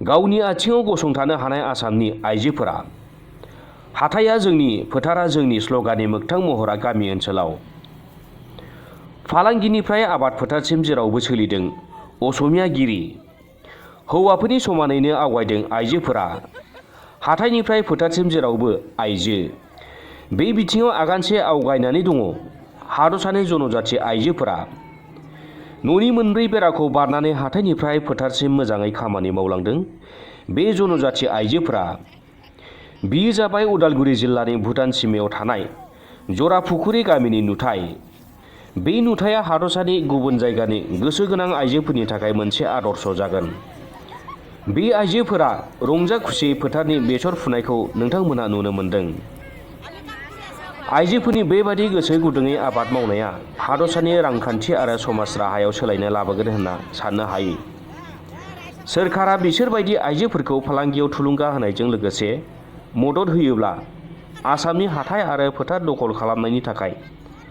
गावनि आथिङाव गसंथानो हानाय आसामनि आइजोफोरा हाथाया जोंनि फोथारा जोंनि स्ल'गाननि मोगथां महरा गामि ओनसोलाव फालांगिनिफ्राय आबाद फोथारसिम जेरावबो सोलिदों असमियागिरि हौवाफोरनि समानैनो आवगायदों आइजोफोरा हाथाइनिफ्राय फोथारसिम जेरावबो आइजो बे बिथिङाव आगानसे आवगायनानै दङ हादरसानि जनजाथि आइजोफोरा न'नि मोनब्रै बेराखौ बारनानै हाथाइनिफ्राय फोथारसिम मोजाङै खामानि मावलांदों बे जनजाथि आइजोफोरा बियो जाबाय उदालगुरि जिल्लानि भुटान सीमायाव थानाय जराफुखुरि गामिनि नुथाय बे नुथाया हादरसानि गुबुन जायगानि गोसो गोनां आइजोफोरनि थाखाय मोनसे आदर्श जागोन बे आइजोफोरा रंजा खुसियै फोथारनि बेसर फुनायखौ नोंथांमोनहा नुनो मोन्दों आइजोफोरनि बेबादि गोसो गुदुङै आबाद मावनाया हादरसानि रांखान्थि आरो समाज राहायाव सोलायनाय लाबोगोन होनना साननो हायो सोरखारा बिसोरबायदि आइजोफोरखौ फालांगियाव थुलुंगा होनायजों लोगोसे मदद होयोब्ला आसामनि हाथाइ आरो फोथार दखल खालामनायनि थाखाय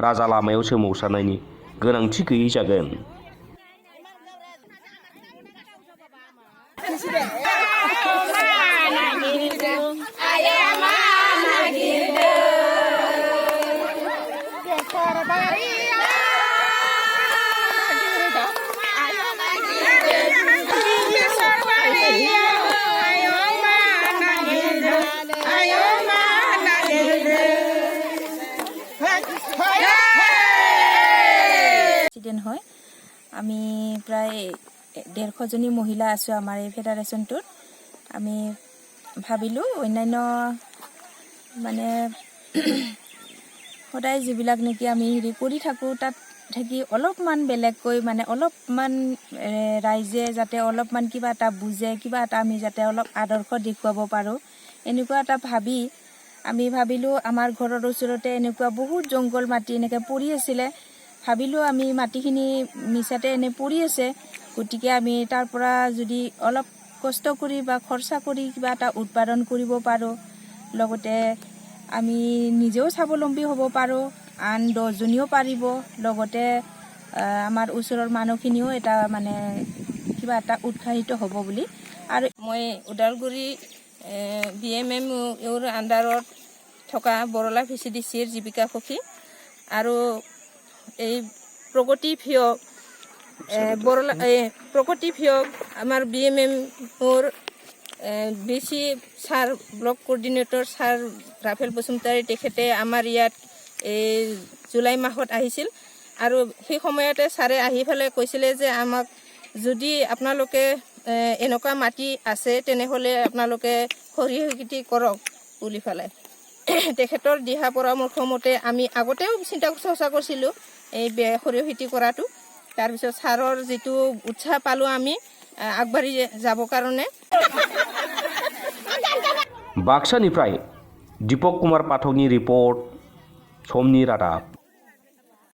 राजा लामायाव सोमावसारनायनि गोनांथि गैयै जागोन। প্ৰেচিডেণ্ট হয় আমি প্ৰায় 150জনী মহিলা আছোঁ আমাৰ এই ফেডাৰেশ্যনটোত আমি ভাবিলোঁ অন্যান্য মানে সদায় যিবিলাক নেকি আমি হেৰি কৰি থাকোঁ তাত থাকি অলপমান বেলেগকৈ মানে অলপমান ৰাইজে যাতে অলপমান কিবা এটা বুজে কিবা এটা আমি যাতে অলপ আদৰ্শ দেখুৱাব পাৰোঁ এনেকুৱা এটা ভাবি আমি ভাবিলোঁ আমাৰ ঘৰৰ ওচৰতে এনেকুৱা বহুত জংঘল মাটি এনেকৈ পৰি আছিলে ভাবিলোঁ আমি মাটিখিনি মিছাতে এনে পৰি আছে গতিকে আমি তাৰ পৰা যদি অলপ কষ্ট কৰি বা খৰচা কৰি কিবা এটা উৎপাদন কৰিব পাৰোঁ লগতে আমি নিজেও স্বাৱলম্বী হ'ব পাৰোঁ আন 10জনীও পাৰিব লগতে আমাৰ ওচৰৰ মানুহখিনিও এটা মানে কিবা এটা উৎসাহিত হ'ব বুলি আৰু মই ওদালগুৰি BMM ইউৰ আণ্ডাৰত থকা বৰলা VCDCৰ জীৱিকা সখী আৰু এই প্ৰগতি ফিয়ক বৰলা প্ৰগতি ফিয়ক আমাৰ BMMৰ BC sir block coordinator sir Rafel Basumatary তেখেতে আমাৰ ইয়াত এই জুলাই মাহত আহিছিল আৰু সেই সময়তে ছাৰে আহি পেলাই কৈছিলে যে আমাক যদি আপোনালোকে এনেকুৱা মাটি আছে তেনেহ'লে আপোনালোকে সৰিয়হ খেতি কৰক বুলি পেলাই তেখেতৰ দিহা পৰামৰ্শ মতে আমি আগতেও চিন্তা চৰ্চা কৰিছিলোঁ এই সৰিয়হ খেতি কৰাটো তাৰপিছত ছাৰৰ যিটো উৎসাহ পালোঁ আমি আগবাঢ়ি যাবৰ কাৰণে बाक्सानिफ्राय दीपक कुमार पाठकनि रिपर्ट समनि रादाब।